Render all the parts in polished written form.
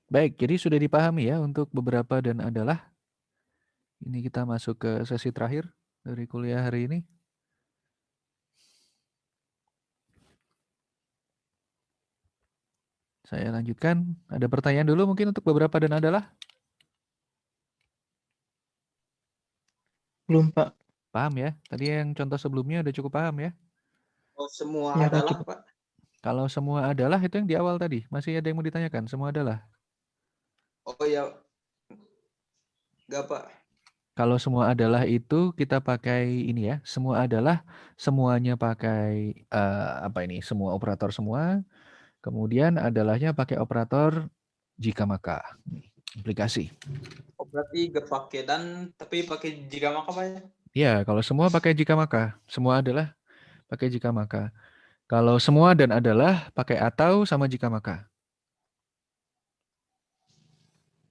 Baik, jadi sudah dipahami ya untuk beberapa dan adalah. Ini kita masuk ke sesi terakhir dari kuliah hari ini. Saya lanjutkan. Ada pertanyaan dulu mungkin untuk beberapa dan adalah? Belum, Pak. Paham ya? Tadi yang contoh sebelumnya udah cukup paham ya? Oh, semua Ya, Pak, adalah, cukup. Pak. Kalau semua adalah itu yang di awal tadi. Masih ada yang mau ditanyakan? Semua adalah. Oh ya, enggak, Pak. Kalau semua adalah itu kita pakai ini ya. Semua adalah semuanya pakai apa ini? Semua operator semua. Kemudian adalahnya pakai operator jika maka. Nih, aplikasi. Oh, berarti gak pakai dan tapi pakai jika maka, Pak ya? Ya, kalau semua pakai jika maka. Semua adalah pakai jika maka. Kalau semua dan adalah pakai atau sama jika maka.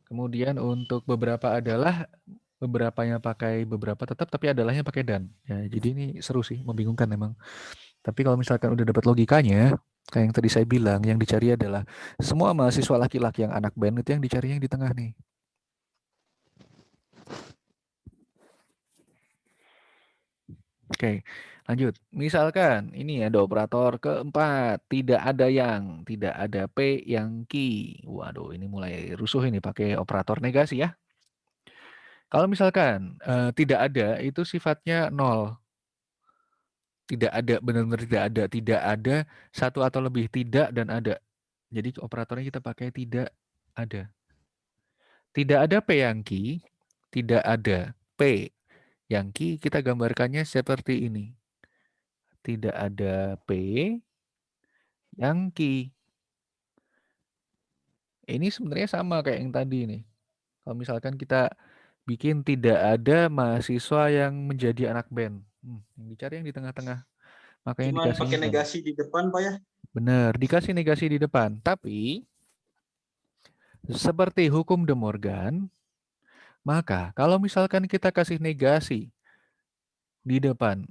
Kemudian untuk beberapa adalah beberapanya pakai beberapa tetap tapi adalahnya pakai dan. Ya, jadi ini seru sih, membingungkan memang. Tapi kalau misalkan udah dapat logikanya, kayak yang tadi saya bilang, yang dicari adalah semua mahasiswa laki-laki yang anak band itu yang dicari yang di tengah nih. Oke, lanjut. Misalkan ini ada operator keempat, tidak ada yang, tidak ada P yang ki. Waduh, ini mulai rusuh ini pakai operator negasi ya. Kalau misalkan tidak ada itu sifatnya nol. Tidak ada, benar-benar tidak ada satu atau lebih tidak dan ada. Jadi operatornya kita pakai tidak ada. Tidak ada P yang ki, tidak ada P yang ki, kita gambarkannya seperti ini. Tidak ada P yang ki. Ini sebenarnya sama kayak yang tadi nih. Kalau misalkan kita bikin tidak ada mahasiswa yang menjadi anak band. Yang dicari yang di tengah-tengah. Makanya Cuman dikasihnya pakai dan. negasi di depan, Pak ya? Benar, dikasih negasi di depan. Tapi, seperti hukum De Morgan, maka kalau misalkan kita kasih negasi di depan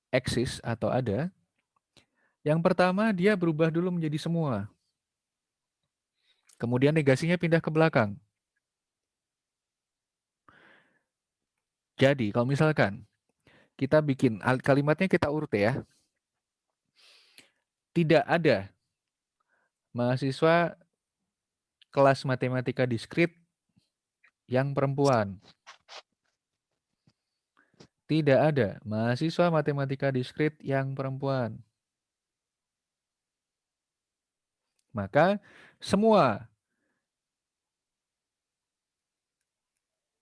eksis atau ada, yang pertama dia berubah dulu menjadi semua. Kemudian negasinya pindah ke belakang. Jadi, kalau misalkan kita bikin kalimatnya kita urut ya. Tidak ada mahasiswa kelas matematika diskrit yang perempuan. Tidak ada mahasiswa matematika diskrit yang perempuan. Maka semua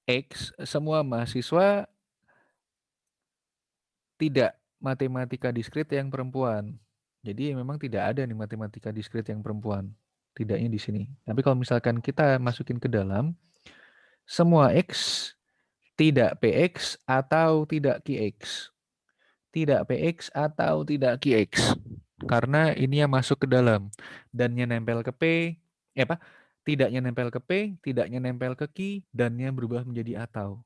X, semua mahasiswa tidak matematika diskrit yang perempuan. Jadi memang tidak ada nih matematika diskrit yang perempuan. Tidaknya di sini. Tapi kalau misalkan kita masukin ke dalam, semua X tidak PX atau tidak QX. Tidak PX atau tidak QX. Karena ini yang masuk ke dalam. Dannya nempel ke P, apa? Tidaknya nempel ke P, tidaknya nempel ke Q, dannya berubah menjadi atau.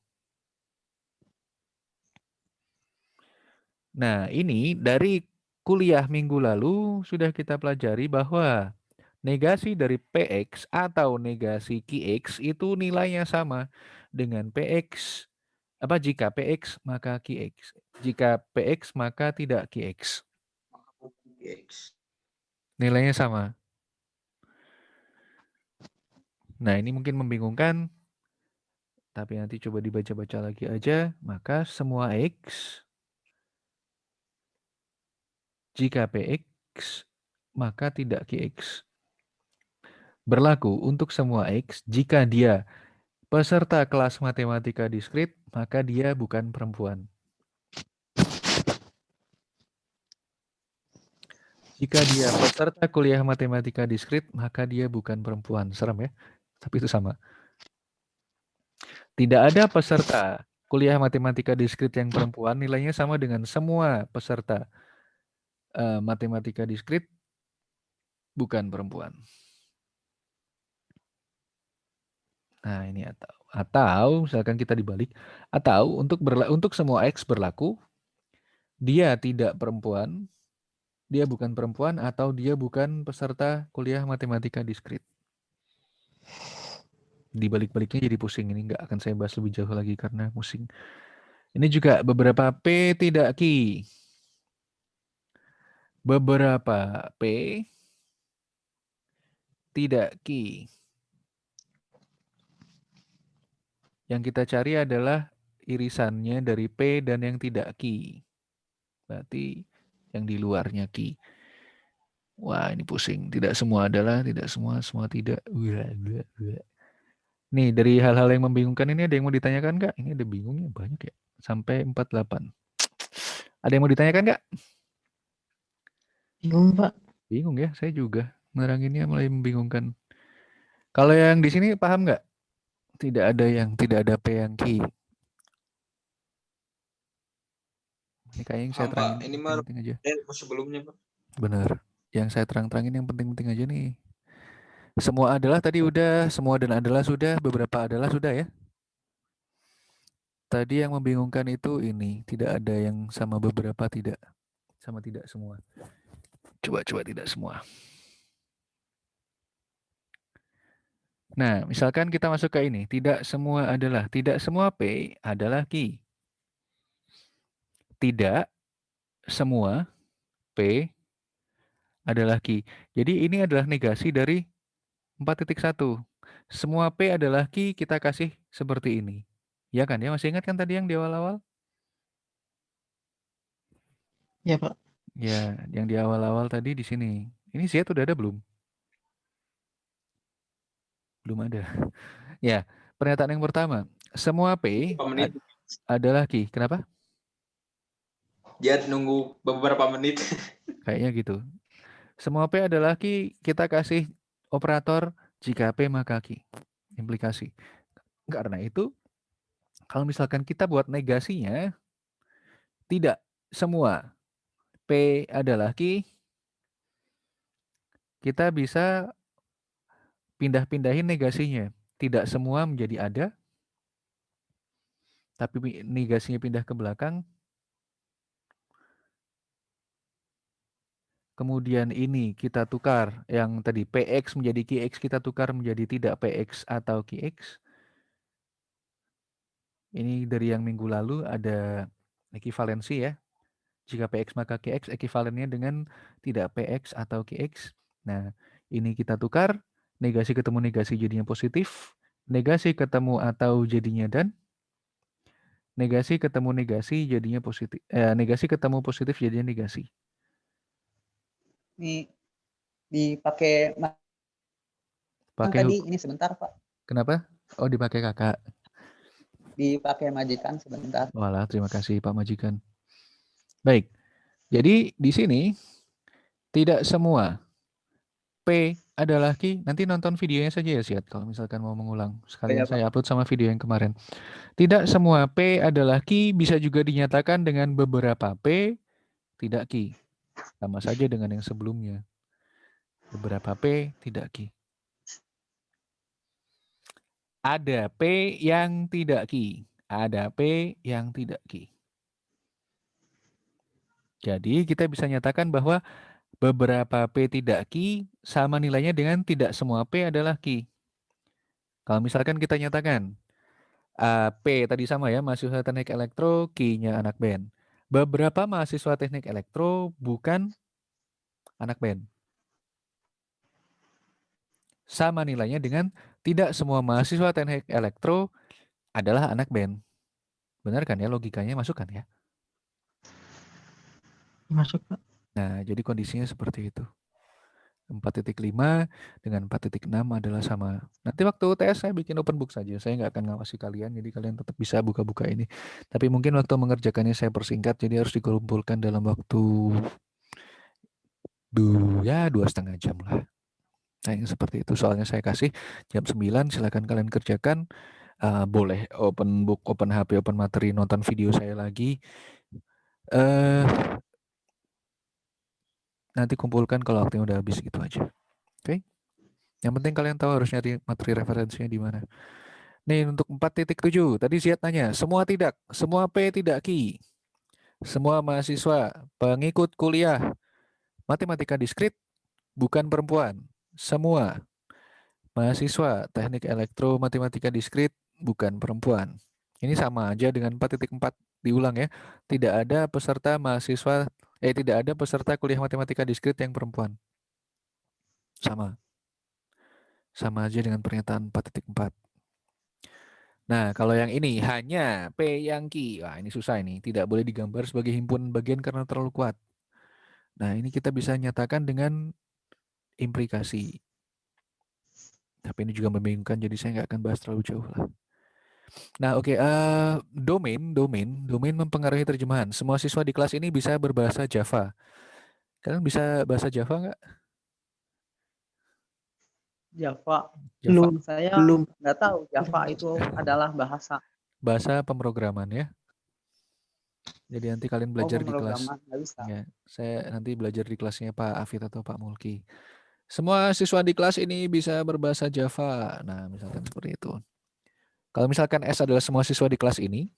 Nah, ini dari kuliah minggu lalu sudah kita pelajari bahwa negasi dari PX atau negasi QX itu nilainya sama dengan PX. Apa jika PX maka QX. Jika PX maka tidak QX. X. Nilainya sama. Nah, ini mungkin membingungkan, tapi nanti coba dibaca-baca lagi aja. Maka semua X, jika PX, maka tidak QX. Berlaku untuk semua X jika dia peserta kelas matematika diskrit, maka dia bukan perempuan. Jika dia peserta kuliah matematika diskrit, maka dia bukan perempuan. Serem ya? Tapi itu sama. Tidak ada peserta kuliah matematika diskrit yang perempuan, nilainya sama dengan semua peserta matematika diskrit bukan perempuan. Nah, ini atau misalkan kita dibalik, atau untuk semua X berlaku, dia tidak perempuan, dia bukan perempuan, atau dia bukan peserta kuliah matematika diskrit. Di balik-baliknya jadi pusing. Ini nggak akan saya bahas lebih jauh lagi karena pusing. Ini juga beberapa P tidak Ki. Beberapa P tidak Ki. Yang kita cari adalah irisannya dari P dan yang tidak Ki. Berarti yang di luarnya Ki. Wah, ini pusing. Tidak semua adalah, tidak semua, semua tidak. Nih, dari hal-hal yang membingungkan ini ada yang mau ditanyakan nggak? Ini ada bingungnya banyak ya. Sampai 48. Ada yang mau ditanyakan nggak? Bingung, Pak. Bingung ya, saya juga. Neranginnya mulai membingungkan. Kalau yang di sini paham nggak? Tidak ada yang tidak ada P yang Ki. Ini kayaknya yang saya Pak, terangin ini mah penting-penting aja. sebelumnya, Pak. Benar. Yang saya terang-terangin yang penting-penting aja nih. Semua adalah tadi udah, semua dan adalah sudah, beberapa adalah sudah ya. Tadi yang membingungkan itu ini, tidak ada yang sama beberapa tidak. Sama tidak semua. Coba-coba tidak semua. Nah, misalkan kita masuk ke ini. Tidak semua adalah. Tidak semua P adalah Ki. Tidak semua P adalah Ki. Jadi ini adalah negasi dari 4.1. Semua P adalah Ki, kita kasih seperti ini. Ya kan? Ya masih ingat kan tadi yang di awal-awal? Ya, Pak. Ya, yang di awal-awal tadi di sini. Ini Z udah ada belum? Belum ada. Ya, pernyataan yang pertama. Semua P Beberapa menit. adalah Ki. Kenapa? Dia nunggu beberapa menit. Kayaknya gitu. Semua P adalah Ki, kita kasih operator jika P maka Ki. Implikasi. Karena itu, kalau misalkan kita buat negasinya, tidak semua P adalah Ki, kita bisa pindah-pindahin negasinya. Tidak semua menjadi ada, tapi negasinya pindah ke belakang. Kemudian ini kita tukar yang tadi PX menjadi QX, kita tukar menjadi tidak PX atau QX. Ini dari yang minggu lalu ada ekivalensi ya. Jika PX maka QX ekivalennya dengan tidak PX atau QX. Nah, ini kita tukar, negasi ketemu negasi jadinya positif, negasi ketemu atau jadinya dan, negasi ketemu negasi jadinya positif. Negasi ketemu positif jadinya negasi. Ini dipakai Pakai tadi ini sebentar, Pak. kenapa? Oh, dipakai kakak. Dipakai majikan sebentar. Walah, terima kasih Pak Majikan. Baik. Jadi di sini tidak semua P adalah Ki. Nanti nonton videonya saja ya, Siat. Kalau misalkan mau mengulang. Sekalian Ya, Pak. saya upload sama video yang kemarin. Tidak semua P adalah Ki, bisa juga dinyatakan dengan beberapa P tidak Ki. Sama saja dengan yang sebelumnya. Beberapa P tidak Ki. Ada P yang tidak Ki. Ada P yang tidak Ki. Jadi kita bisa nyatakan bahwa beberapa P tidak Ki sama nilainya dengan tidak semua P adalah Ki. Kalau misalkan kita nyatakan P tadi sama ya, mahasiswa teknik elektro, Q-nya anak band. Beberapa mahasiswa teknik elektro bukan anak band. Sama nilainya dengan tidak semua mahasiswa teknik elektro adalah anak band. Benar kan ya, logikanya masuk kan ya? Masuk, Pak. Nah, jadi kondisinya seperti itu. 4.5 dengan 4.6 adalah sama. Nanti waktu UTS saya bikin open book saja. Saya nggak akan ngawasi kalian, jadi kalian tetap bisa buka-buka ini. Tapi mungkin waktu mengerjakannya saya persingkat, jadi harus dikumpulkan dalam waktu 2,5 jam lah. Nah, yang seperti itu. Soalnya saya kasih jam 9, silakan kalian kerjakan. Boleh open book, open HP, open materi, nonton video saya lagi. Nanti kumpulkan kalau waktunya udah habis gitu aja. Oke? Yang penting kalian tahu harus nyari materi referensinya di mana. Nih untuk 4.7, tadi Ziad nanya, semua tidak, semua P tidak Ki. Semua mahasiswa, pengikut kuliah, matematika diskrit, bukan perempuan. Semua Mahasiswa teknik elektromatematika diskrit bukan perempuan. Ini sama aja dengan 4.4 diulang ya. Tidak ada peserta tidak ada peserta kuliah matematika diskrit yang perempuan. Sama. Sama aja dengan pernyataan 4.4. Nah, kalau yang ini hanya P yang Ki. Wah, ini susah ini. Tidak boleh digambar sebagai himpunan bagian karena terlalu kuat. Nah, ini kita bisa nyatakan dengan implikasi. Tapi ini juga membingungkan, jadi saya nggak akan bahas terlalu jauh lah. Nah, oke. Domain mempengaruhi terjemahan. Semua siswa di kelas ini bisa berbahasa Java. Kalian bisa bahasa Java nggak? Java. Java, Saya nggak tahu Java itu adalah bahasa. bahasa pemrograman ya. Jadi nanti kalian belajar di kelas. Pemrograman nggak bisa. Ya, saya nanti belajar di kelasnya Pak Afid atau Pak Mulki. Semua siswa di kelas ini bisa berbahasa Java. Nah, misalkan seperti itu. Kalau misalkan S adalah semua siswa di kelas ini,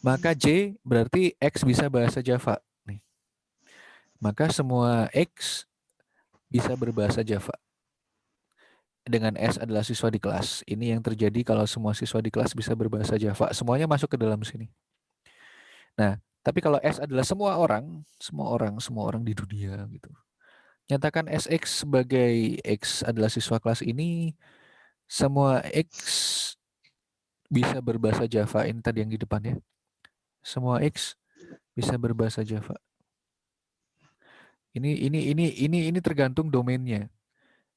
maka J berarti X bisa bahasa Java. Nih. Maka semua X bisa berbahasa Java. Dengan S adalah siswa di kelas. Ini yang terjadi kalau semua siswa di kelas bisa berbahasa Java. Semuanya masuk ke dalam sini. Nah, tapi kalau S adalah semua orang di dunia gitu. Nyatakan SX sebagai X adalah siswa kelas ini, semua X bisa berbahasa Java. Ini tadi yang di depan ya. Semua X bisa berbahasa Java. Ini tergantung domainnya.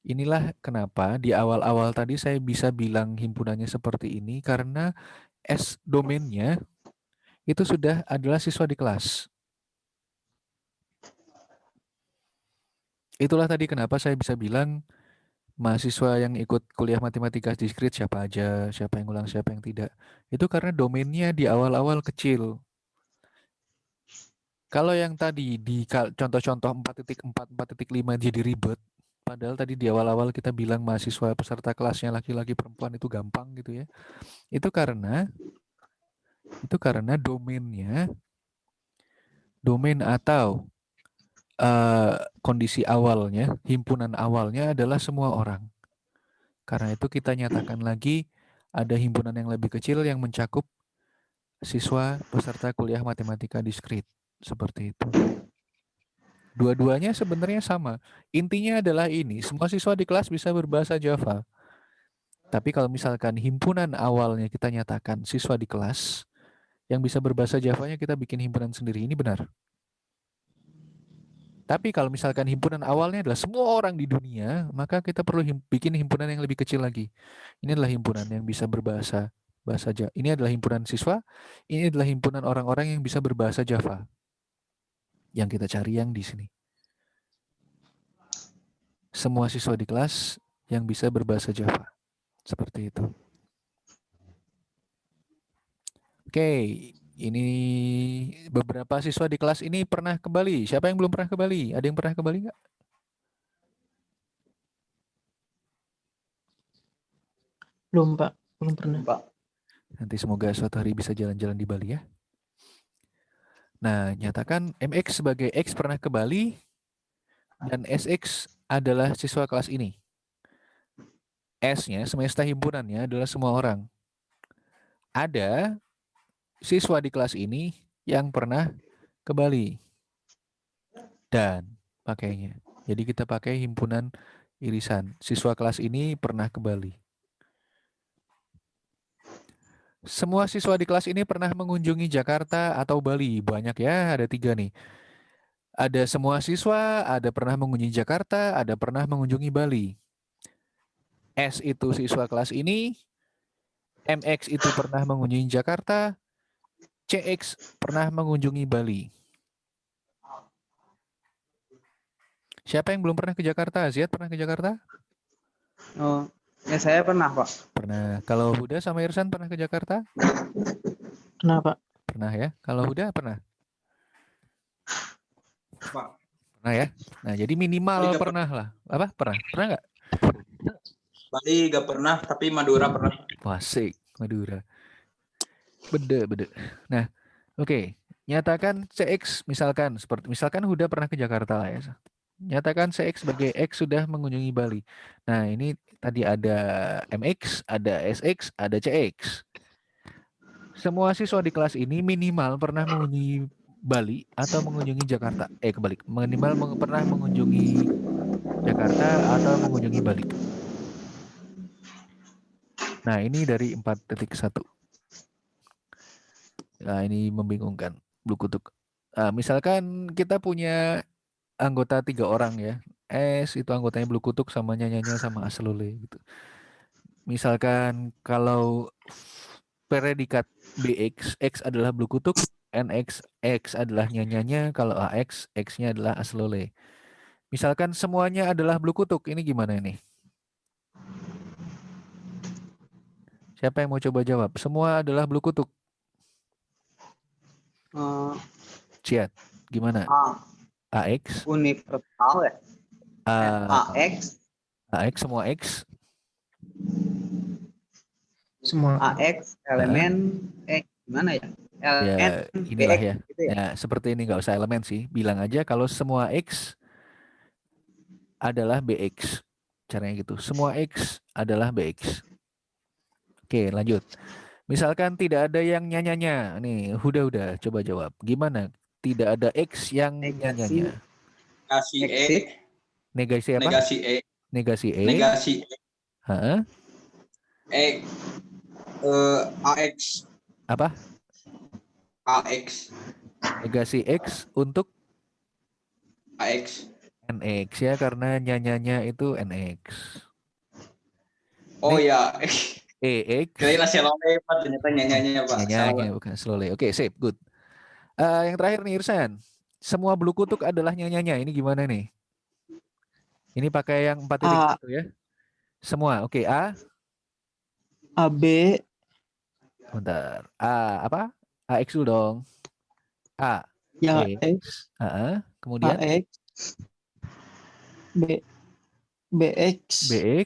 Inilah kenapa di awal-awal tadi saya bisa bilang himpunannya seperti ini karena S domainnya itu sudah adalah siswa di kelas. Itulah tadi kenapa saya bisa bilang mahasiswa yang ikut kuliah matematika diskrit siapa aja, siapa yang ulang, siapa yang tidak. Itu karena domainnya di awal-awal kecil. Kalau yang tadi di contoh-contoh 4.4, 4.5 jadi ribet. Padahal tadi di awal-awal kita bilang mahasiswa peserta kelasnya laki-laki perempuan itu gampang gitu ya. Itu karena domain atau kondisi awalnya, himpunan awalnya adalah semua orang. Karena itu kita nyatakan lagi ada himpunan yang lebih kecil yang mencakup siswa peserta kuliah matematika diskrit. Seperti itu. Dua-duanya sebenarnya sama. Intinya adalah ini, semua siswa di kelas bisa berbahasa Java. Tapi kalau misalkan himpunan awalnya kita nyatakan siswa di kelas, yang bisa berbahasa Javanya kita bikin himpunan sendiri. Ini benar. Tapi kalau misalkan himpunan awalnya adalah semua orang di dunia, maka kita perlu bikin himpunan yang lebih kecil lagi. Ini adalah himpunan yang bisa berbahasa Java. Ini adalah himpunan siswa, ini adalah himpunan orang-orang yang bisa berbahasa Java. Yang kita cari yang di sini. Semua siswa di kelas yang bisa berbahasa Java. Seperti itu. Oke, ini beberapa siswa di kelas ini pernah ke Bali. Siapa yang belum pernah ke Bali? Ada yang pernah ke Bali nggak? Belum, Pak. Belum pernah. Pak. Nanti semoga suatu hari bisa jalan-jalan di Bali ya. Nah, nyatakan MX sebagai X pernah ke Bali dan SX adalah siswa kelas ini. S-nya, semesta himpunannya adalah semua orang. Ada siswa di kelas ini yang pernah ke Bali. Dan pakainya. Jadi kita pakai himpunan irisan. Siswa kelas ini pernah ke Bali. Semua siswa di kelas ini pernah mengunjungi Jakarta atau Bali. Banyak ya, ada 3 nih. Ada semua siswa, ada pernah mengunjungi Jakarta, ada pernah mengunjungi Bali. S itu siswa kelas ini, MX itu pernah mengunjungi Jakarta, CX pernah mengunjungi Bali. Siapa yang belum pernah ke Jakarta? Ziad pernah ke Jakarta? Oh, ya saya pernah, Pak. Pernah. Kalau Huda sama Irsan pernah ke Jakarta? Kenapa? Pernah ya. Kalau Huda pernah? Pak. Pernah ya. Nah, jadi minimal pernah lah. Apa? Pernah? Pernah nggak? Bali gak pernah, tapi Madura pernah. Wasik, Madura. Bede. Nah, oke. Nyatakan CX misalkan Huda pernah ke Jakarta lah ya. Nyatakan CX sebagai X sudah mengunjungi Bali. Nah, ini tadi ada MX, ada SX, ada CX. Semua siswa di kelas ini minimal pernah mengunjungi Bali atau mengunjungi Jakarta. Kebalik. Minimal pernah mengunjungi Jakarta atau mengunjungi Bali. Nah, ini dari 4.1. Nah, ini membingungkan. Blue kutuk. Misalkan kita punya anggota 3 orang ya. S itu anggotanya Blue kutuk sama nyanyanya sama Aslole gitu. Misalkan kalau predikat BX, X adalah Blue kutuk, NX, X adalah nyanyanya, kalau AX, X-nya adalah Aslole. Misalkan semuanya adalah Blue kutuk, ini gimana ini? Siapa yang mau coba jawab? Semua adalah Blue kutuk. Ciat, gimana? AX, Universal ya. AX, AX semua X, Semua AX, elemen, gimana ya? ya LN, inilah BX ya. gitu ya. Ya seperti ini, nggak usah elemen sih. Bilang aja kalau semua X adalah BX. Caranya gitu. Semua X adalah BX. Oke, lanjut. Misalkan tidak ada yang nyanyanya. Nih, udah coba jawab. Gimana? Tidak ada X yang Negasi, nyanyanya. Negasi E. exit, Negasi apa? Negasi E. Negasi E. Negasi E. Hah? AX. Apa? AX. Negasi X untuk AX. NX ya, karena nyanyanya itu NX. Oh ya. EX. Kira Aslole Pak, ternyata nyanyinya Pak. Salah Pak. Nyanyanya bukan slowly. Oke, sip, good. Yang terakhir nih Irsan. Semua blue kutuk adalah nyanyanya. Ini gimana nih? Ini pakai yang 4.1 ya. Semua. Oke, A. AB Bentar. A apa? AX dulu dong. A. ya X. Kemudian AX B BX BX.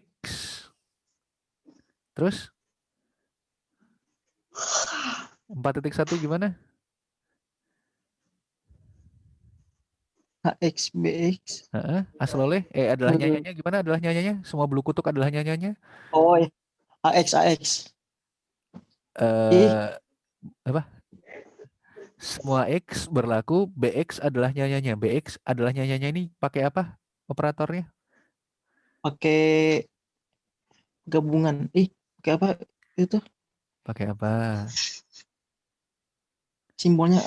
Terus 4.1 gimana? AX BX Aslole. Adalah nyanyanya gimana? Adalah nyanyanya. Semua blue kutuk adalah nyanyanya. oh ya. AX Apa? Semua X berlaku, BX adalah nyanyanya. BX adalah nyanyanya, ini pakai apa operatornya? pakai gabungan pakai apa itu Pakai apa? simbolnya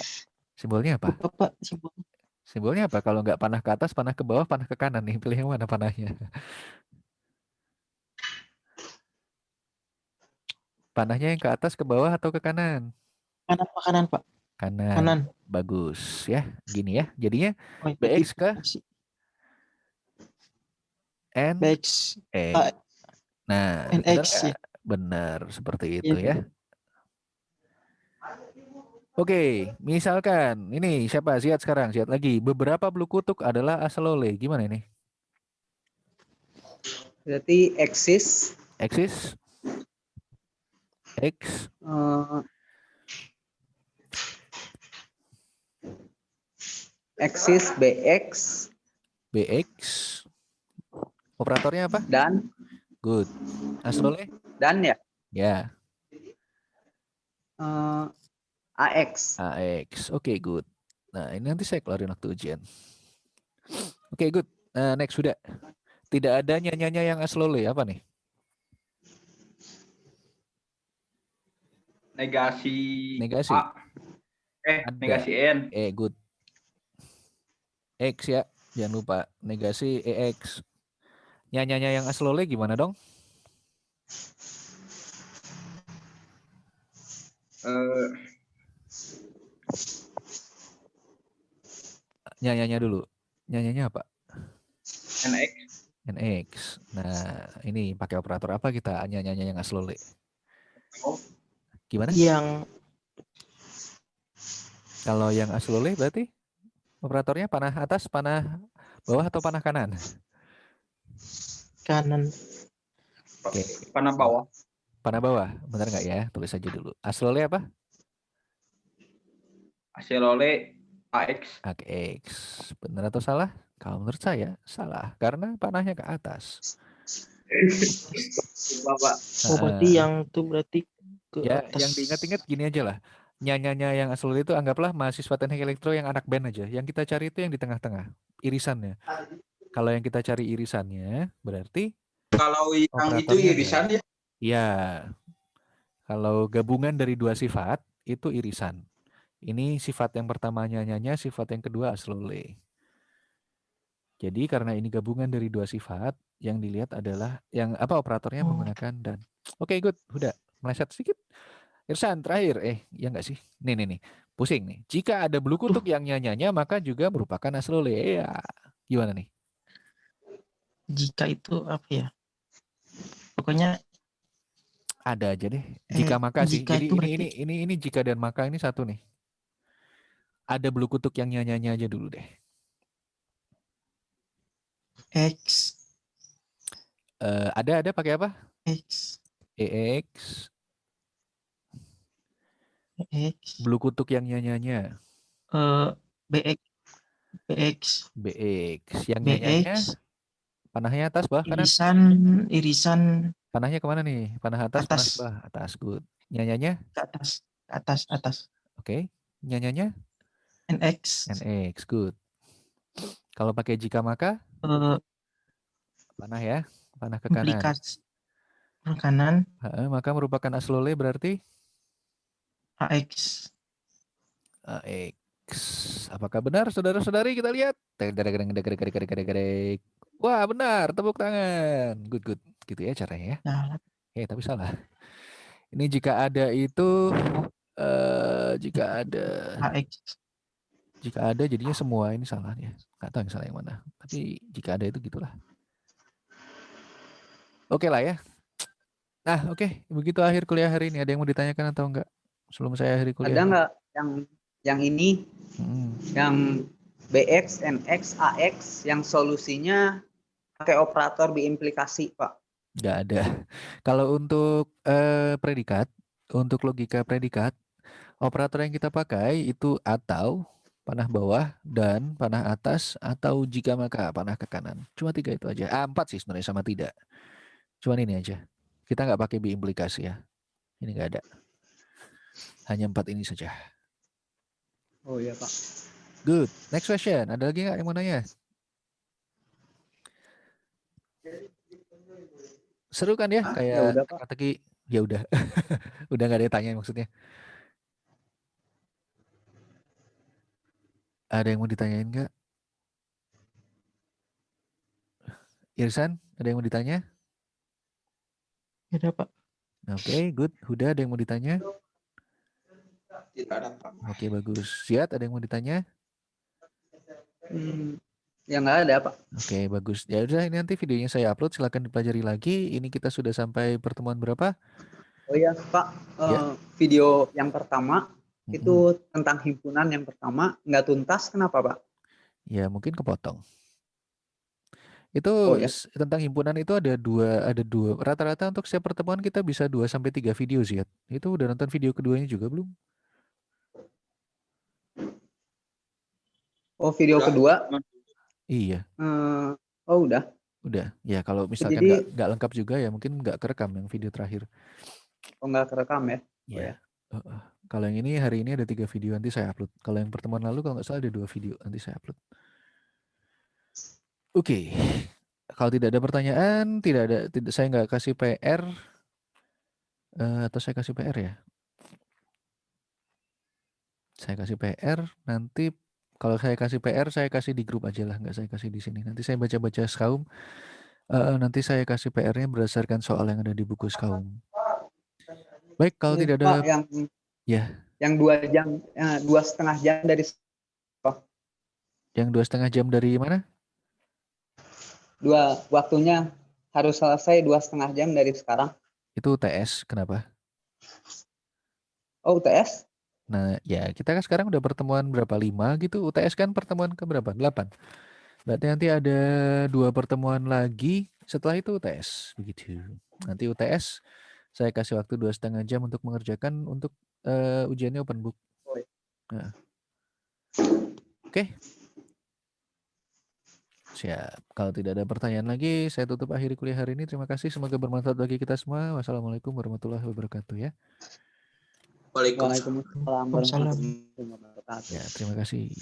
Simbolnya apa? lupa Pak simbolnya. Simbolnya apa? Kalau nggak panah ke atas, panah ke bawah, panah ke kanan nih. Pilih yang mana panahnya? Panahnya yang ke atas, ke bawah, atau ke kanan? Kanan Pak Kanan. kanan Bagus ya. Gini ya. Jadinya oh, BX ke N BX X. Nah, benar NX nggak? ya. Benar seperti itu Iya. ya. Oke, misalkan ini siapa? Siat sekarang, siat lagi. Beberapa blue kutuk adalah Aslole. Gimana ini? berarti axis, Axis X axis BX BX. Operatornya apa? dan Good. Aslole? ya Ya. AX. AX. Oke, good. Nah, ini nanti saya keluarin waktu ujian. Oke, good. Next sudah. Tidak ada nyanyanya yang Aslole. Apa nih? Negasi Negasi. A. Ada. Negasi N. Good. X ya. Jangan lupa. Negasi EX. Nyanyanya yang Aslole gimana dong? Nyanyanya dulu. Nyanyanya apa? NX. NX. Nah, ini pakai operator apa kita nyanyanya yang Aslole? Gimana? Kalau yang Aslole berarti operatornya panah atas, panah bawah, atau panah kanan? Kanan. Oke. Panah bawah. Panah bawah, benar nggak ya? Tulis aja dulu. Aslole apa? Aslole AX. AX. Benar atau salah? Kalau menurut saya salah karena panahnya ke atas. Bapak. Oh, berarti Heeh. yang itu berarti ke Ya, atas. yang diingat-ingat gini aja lah. Nyanyanya yang asal itu anggaplah mahasiswa teknik elektro yang anak band aja. Yang kita cari itu yang di tengah-tengah, irisannya. Kalau yang kita cari irisannya, berarti Kalau yang itu operatornya ada. irisan ya. Ya, kalau gabungan dari dua sifat, itu irisan. Ini sifat yang pertama nyanyanya, sifat yang kedua aslole. Jadi karena ini gabungan dari dua sifat, yang dilihat adalah yang apa operatornya Oh. menggunakan dan. Oke, good. Udah meleset sedikit. Irsan terakhir, ya enggak sih? Nih. Pusing nih. Jika ada blue kutuk yang nyanyanya, maka juga merupakan aslole. Ya, gimana nih? Jika itu apa ya? Pokoknya Ada aja deh. Jika maka sih. jika Jadi itu berarti ini jika dan maka ini satu nih. Ada blue kutuk yang nyanyanya aja dulu deh. X Ada pakai apa? X EX. X Blue kutuk yang nyanyanya. BX BX BX. Yang nyanyanya BX panahnya atas bawah kanan. irisan Panahnya kemana nih? Panah atas, panah atas bawah. Atas, good. Nyanyanya? ke atas Oke. Nyanyanya? NX NX, good. Kalau pakai jika maka? Panah ya. Panah ke kanan. implikasi kanan Maka merupakan aslole berarti? AX. X. Apakah benar saudara-saudari? Kita lihat. Wah benar, tepuk tangan. Good. Gitu ya caranya ya. Nah, Tapi salah. Ini jika ada itu, jika ada jadinya semua ini salah ya. Nggak tahu yang salah yang mana. Tapi jika ada itu gitulah. Oke lah ya. Nah oke, begitu akhir kuliah hari ini. Ada yang mau ditanyakan atau enggak? Sebelum saya akhiri kuliah. Ada nggak yang ini, yang BX, NX, AX, yang solusinya pakai operator biimplikasi, Pak? Nggak ada. Kalau untuk predikat, untuk logika predikat, operator yang kita pakai itu atau panah bawah dan panah atas atau jika maka panah ke kanan. Cuma 3 itu aja. 4 sih sebenarnya sama tidak. Cuman ini aja. Kita nggak pakai biimplikasi ya. Ini nggak ada. Hanya 4 ini saja. Oh iya Pak. Good. Next question. Ada lagi nggak yang mau nanya? Seru kan ya? Kayak ya udah, Pak. teka-teki. Ya udah. Udah nggak ada yang tanya maksudnya. Ada yang mau ditanyain nggak? Irsan, ada yang mau ditanya? ada Pak. Oke, good. Huda, ada yang mau ditanya? Tidak ada Pak. Oke, bagus. Siat, ada yang mau ditanya? Ya nggak ada, Pak. Oke, bagus. Ya udah, ini nanti videonya saya upload. Silakan dipelajari lagi. Ini kita sudah sampai pertemuan berapa? Oh iya, Pak. Ya. Video yang pertama itu tentang himpunan yang pertama nggak tuntas. Kenapa, Pak? Ya, mungkin kepotong. Itu ya. tentang himpunan itu ada dua. Rata-rata untuk setiap pertemuan kita bisa 2-3 video, Siat. Itu udah nonton video keduanya juga belum? Oh, video kedua? Iya. Oh, udah. Udah. Ya, kalau misalkan Jadi nggak lengkap juga ya mungkin nggak kerekam yang video terakhir. oh, nggak kerekam ya? Iya. Kalau yang ini hari ini ada 3 video, nanti saya upload. Kalau yang pertemuan lalu kalau nggak salah ada 2 video, nanti saya upload. Oke. Kalau tidak ada pertanyaan, saya nggak kasih PR, atau saya kasih PR ya? Saya kasih PR, nanti kalau saya kasih PR, saya kasih di grup aja lah, nggak saya kasih di sini. Nanti saya baca-baca Skaum, nanti saya kasih PR-nya berdasarkan soal yang ada di buku Skaum. Baik, kalau tidak ada... Pak, yang 2 jam, 2,5 jam dari... Yang 2,5 jam dari mana? Waktunya harus selesai 2,5 jam dari sekarang. Itu UTS, kenapa? Oh, UTS? Nah, ya kita kan sekarang udah pertemuan berapa? 5 gitu. UTS kan pertemuan ke berapa? 8. Berarti nanti ada 2 pertemuan lagi. Setelah itu UTS. Begitu. Nanti UTS saya kasih waktu 2,5 jam untuk mengerjakan untuk ujiannya open book. Nah. Oke. Siap. Kalau tidak ada pertanyaan lagi, saya tutup akhiri kuliah hari ini. Terima kasih. Semoga bermanfaat bagi kita semua. Wassalamualaikum warahmatullahi wabarakatuh ya. Waalaikumsalam. Waalaikumsalam warahmatullahi wabarakatuh. Ya, terima kasih.